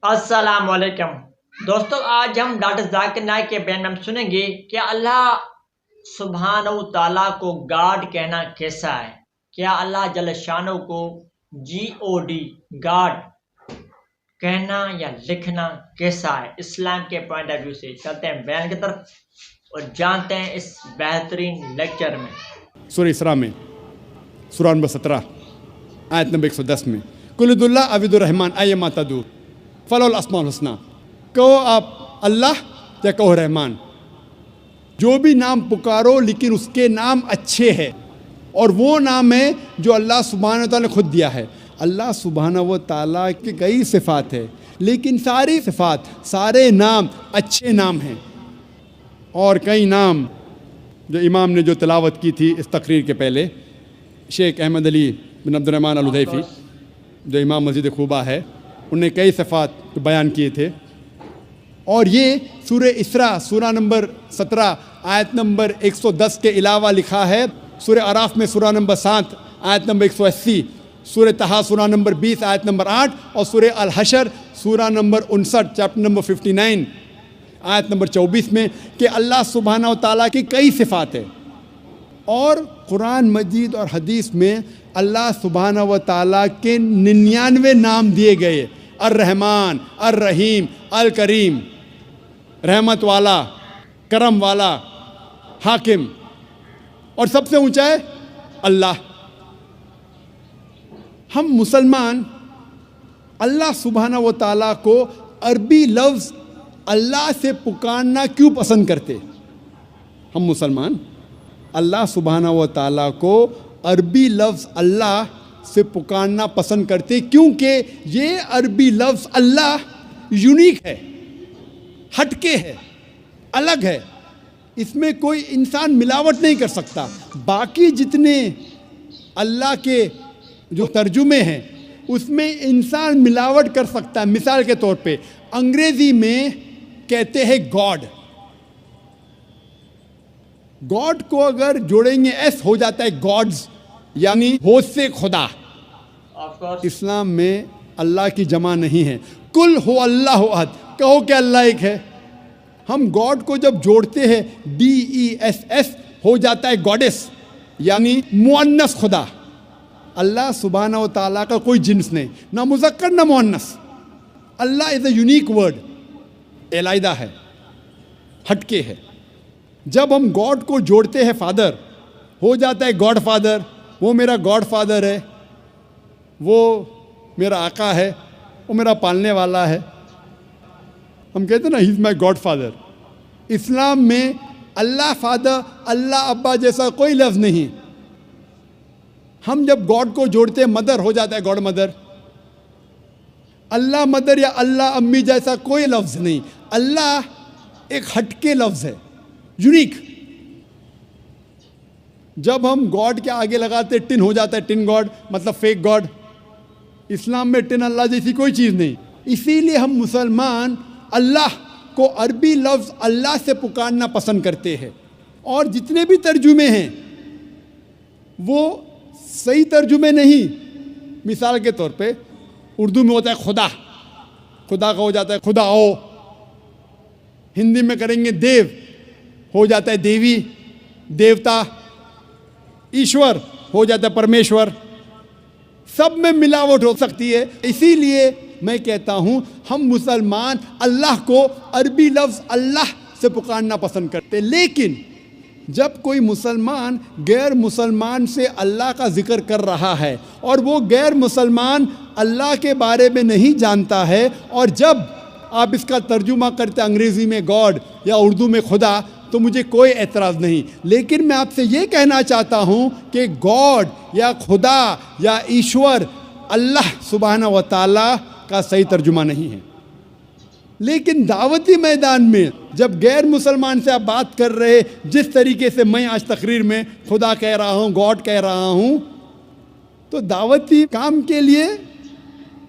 السلام علیکم دوستو، آج ہم ڈاکٹر ذاکر نائک کے بیان میں ہم سنیں گے کہ اللہ سبحانہ و تعالیٰ کو گاڈ کہنا کیسا ہے. کیا اللہ جل شانہ کو GOD گاڈ کہنا یا لکھنا کیسا ہے اسلام کے پوائنٹ آف ویو سے. چلتے ہیں بیان کی طرف اور جانتے ہیں اس بہترین لیکچر میں. سورہ اسراء میں سورہ نمبر 17 آیت نمبر 110 میں قل ادعوا اللہ او ادعوا الرحمن ایما تدعوا فلہ الاسماء الحسنی، کہو آپ اللہ یا کہو رحمان، جو بھی نام پکارو لیکن اس کے نام اچھے ہیں، اور وہ نام ہے جو اللہ سبحانہ و تعالیٰ نے خود دیا ہے. اللہ سبحانہ و تعالیٰ کی کئی صفات ہے، لیکن ساری صفات سارے نام اچھے نام ہیں. اور کئی نام جو امام نے جو تلاوت کی تھی اس تقریر کے پہلے، شیخ احمد علی بن عبد الرحمن الحذیفی جو امام مسجد خوبہ ہے، انہوں نے کئی صفات بیان کیے تھے. اور یہ سورہ اسراء سورہ نمبر 17 آیت نمبر 110 کے علاوہ لکھا ہے سورہ اعراف میں سورہ نمبر 7 آیت نمبر 180، سورہ طٰہٰ سورہ نمبر 20 آیت نمبر 8، اور سورہ الحشر سورہ نمبر 59 چیپٹر نمبر 59 آیت نمبر 24 میں کہ اللہ سبحانہ و تعالیٰ کی کئی صفات ہیں. اور قرآن مجید اور حدیث میں اللہ سبحانہ و تعالیٰ کے 99 نام دیے گئے: الرحمن، الرحیم، الکریم، رحمت والا، کرم والا، حاکم، اور سب سے اونچا ہے اللہ. ہم مسلمان اللہ سبحانہ و تعالیٰ کو عربی لفظ اللہ سے پکارنا کیوں پسند کرتے؟ ہم مسلمان اللہ سبحانہ و تعالیٰ کو عربی لفظ اللہ سے پکارنا پسند کرتے کیونکہ یہ عربی لفظ اللہ یونیک ہے، ہٹ کے ہے، الگ ہے. اس میں کوئی انسان ملاوٹ نہیں کر سکتا. باقی جتنے اللہ کے جو ترجمے ہیں اس میں انسان ملاوٹ کر سکتا ہے. مثال کے طور پہ انگریزی میں کہتے ہیں گاڈ. گاڈ کو اگر جوڑیں گے ایس ہو جاتا ہے گاڈز، یعنی ہوش سے خدا. اسلام میں اللہ کی جمع نہیں ہے. کل ہو اللہ احد، کہو کہ اللہ ایک ہے. ہم گاڈ کو جب جوڑتے ہیں DESS ہو جاتا ہے گاڈس، یعنی مؤنث خدا. اللہ سبحانہ و تعالیٰ کا کوئی جنس نہیں، نہ مذکر نہ مؤنث. اللہ از اے یونیک ورڈ، علیحدہ ہے، ہٹ کے ہے. جب ہم گاڈ کو جوڑتے ہیں فادر، ہو جاتا ہے گاڈ فادر. وہ میرا گاڈ فادر ہے، وہ میرا آقا ہے، وہ میرا پالنے والا ہے. ہم کہتے ہیں نا ہی از مائی گاڈ فادر. اسلام میں اللہ فادر، اللہ ابا جیسا کوئی لفظ نہیں. ہم جب گاڈ کو جوڑتے ہیں مدر ہو جاتا ہے گاڈ مدر. اللہ مدر یا اللہ امی جیسا کوئی لفظ نہیں. اللہ ایک ہٹ کے لفظ ہے، یونیک. جب ہم گاڈ کے آگے لگاتے ٹن ہو جاتا ہے ٹن گاڈ، مطلب فیک گاڈ. اسلام میں ٹن اللہ جیسی کوئی چیز نہیں. اسی لیے ہم مسلمان اللہ کو عربی لفظ اللہ سے پکارنا پسند کرتے ہیں. اور جتنے بھی ترجمے ہیں وہ صحیح ترجمے نہیں. مثال کے طور پہ اردو میں ہوتا ہے خدا، خدا کا ہو جاتا ہے خدا او. ہندی میں کریں گے دیو، ہو جاتا ہے دیوی، دیوتا. ایشور ہو جاتا ہے پرمیشور. سب میں ملاوٹ ہو سکتی ہے. اسی لیے میں کہتا ہوں ہم مسلمان اللہ کو عربی لفظ اللہ سے پکارنا پسند کرتے. لیکن جب کوئی مسلمان غیر مسلمان سے اللہ کا ذکر کر رہا ہے اور وہ غیر مسلمان اللہ کے بارے میں نہیں جانتا ہے، اور جب آپ اس کا ترجمہ کرتے انگریزی میں گاڈ یا اردو میں خدا، تو مجھے کوئی اعتراض نہیں. لیکن میں آپ سے یہ کہنا چاہتا ہوں کہ گاڈ یا خدا یا ایشور اللہ سبحانہ و تعالیٰ کا صحیح ترجمہ نہیں ہے. لیکن دعوتی میدان میں جب غیر مسلمان سے آپ بات کر رہے، جس طریقے سے میں آج تقریر میں خدا کہہ رہا ہوں، گاڈ کہہ رہا ہوں، تو دعوتی کام کے لیے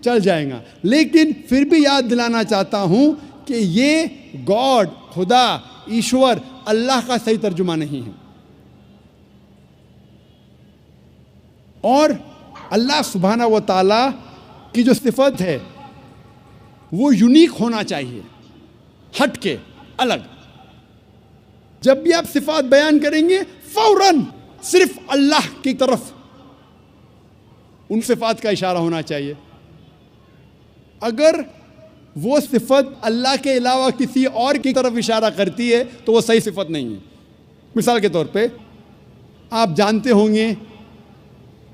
چل جائیں گا. لیکن پھر بھی یاد دلانا چاہتا ہوں کہ یہ گاڈ، خدا، ایشور اللہ کا صحیح ترجمہ نہیں ہے. اور اللہ سبحانہ و تعالیٰ کی جو صفت ہے وہ یونیک ہونا چاہیے, ہٹ کے, الگ. جب بھی آپ صفات بیان کریں گے فوراً صرف اللہ کی طرف ان صفات کا اشارہ ہونا چاہیے. اگر وہ صفت اللہ کے علاوہ کسی اور کی طرف اشارہ کرتی ہے تو وہ صحیح صفت نہیں ہے. مثال کے طور پہ آپ جانتے ہوں گے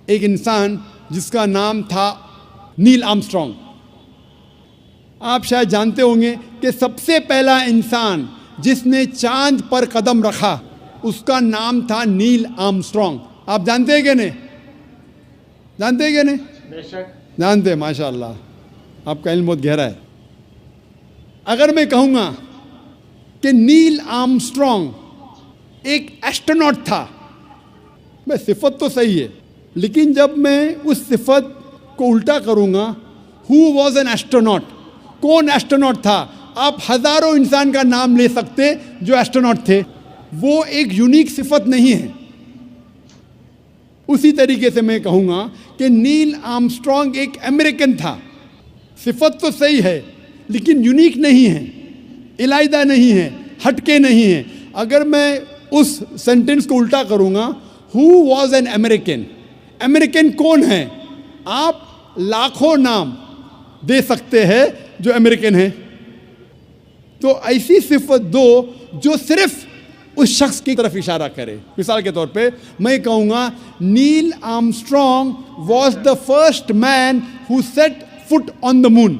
ایک انسان جس کا نام تھا نیل آرمسٹرانگ. آپ شاید جانتے ہوں گے کہ سب سے پہلا انسان جس نے چاند پر قدم رکھا اس کا نام تھا نیل آرمسٹرانگ. آپ جانتے ہیں کہ نہیں؟ جانتے ہیں کہ نہیں؟ بے شک جانتے ہیں, ماشاء اللہ, آپ کا علم بہت گہرا ہے. اگر میں کہوں گا کہ نیل آرمسٹرانگ ایک ایسٹروناٹ تھا, میں صفت تو صحیح ہے, لیکن جب میں اس صفت کو الٹا کروں گا, ہو واز این ایسٹروناٹ, کون ایسٹروناٹ تھا؟ آپ ہزاروں انسان کا نام لے سکتے جو ایسٹروناٹ تھے, وہ ایک یونیک صفت نہیں ہے. اسی طریقے سے میں کہوں گا کہ نیل آرمسٹرانگ ایک امریکن تھا, صفت تو صحیح ہے لیکن یونیک نہیں ہے, علیحدہ نہیں ہے, ہٹ کے نہیں ہے. اگر میں اس سینٹنس کو الٹا کروں گا, who was an American, American کون ہے؟ آپ لاکھوں نام دے سکتے ہیں جو امریکن ہیں. تو ایسی صفت دو جو صرف اس شخص کی طرف اشارہ کرے. مثال کے طور پہ میں کہوں گا Neil Armstrong was the first man who set foot on the moon.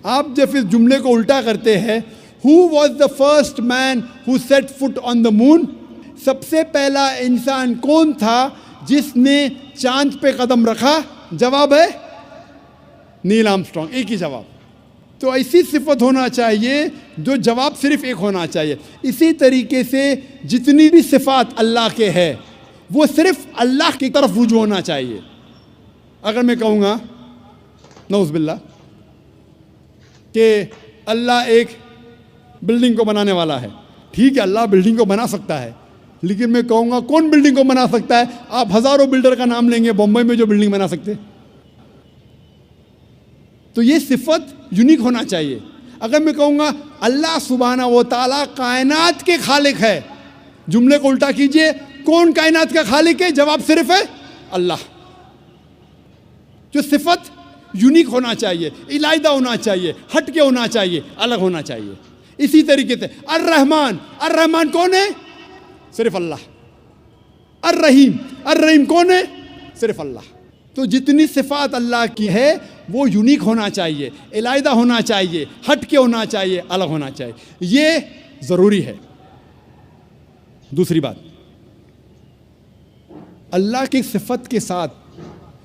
آپ جب اس جملے کو الٹا کرتے ہیں, who was the first man who set foot on the moon, سب سے پہلا انسان کون تھا جس نے چاند پہ قدم رکھا؟ جواب ہے نیل آرمسٹرانگ. ایک ہی جواب. تو ایسی صفت ہونا چاہیے جو جواب صرف ایک ہونا چاہیے. اسی طریقے سے جتنی بھی صفات اللہ کے ہے وہ صرف اللہ کی طرف رجوع ہونا چاہیے. اگر میں کہوں گا نعوذ باللہ کہ اللہ ایک بلڈنگ کو بنانے والا ہے, ٹھیک ہے, اللہ بلڈنگ کو بنا سکتا ہے, لیکن میں کہوں گا کون بلڈنگ کو بنا سکتا ہے؟ آپ ہزاروں بلڈر کا نام لیں گے بمبئی میں جو بلڈنگ بنا سکتے. تو یہ صفت یونیک ہونا چاہیے. اگر میں کہوں گا اللہ سبحانہ و تعالیٰ کائنات کے خالق ہے, جملے کو الٹا کیجئے, کون کائنات کا خالق ہے؟ جواب صرف ہے اللہ. جو صفت یونیک ہونا چاہیے, علیحدہ ہونا چاہیے, ہٹ کے ہونا چاہیے, الگ ہونا چاہیے. اسی طریقے سے الرحمن, الرحمن کون ہے؟ صرف اللہ. الرحیم, الرحیم کون ہے؟ صرف اللہ. تو جتنی صفات اللہ کی ہے وہ یونیک ہونا چاہیے, علیحدہ ہونا چاہیے, ہٹ کے ہونا چاہیے, الگ ہونا چاہیے. یہ ضروری ہے. دوسری بات, اللہ کی صفت کے ساتھ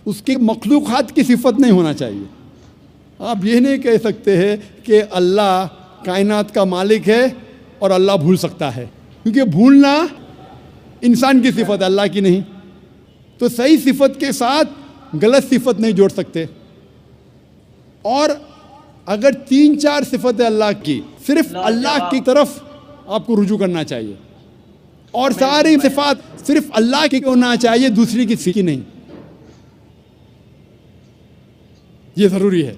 اس کے مخلوقات کی صفت نہیں ہونا چاہیے. آپ یہ نہیں کہہ سکتے ہیں کہ اللہ کائنات کا مالک ہے اور اللہ بھول سکتا ہے, کیونکہ بھولنا انسان کی صفت ہے, اللہ کی نہیں. تو صحیح صفت کے ساتھ غلط صفت نہیں جوڑ سکتے. اور اگر 3-4 صفتیں اللہ کی, صرف اللہ کی طرف آپ کو رجوع کرنا چاہیے, اور ساری صفات صرف اللہ کی ہونا چاہیے, دوسری کی نہیں. یہ ضروری ہے.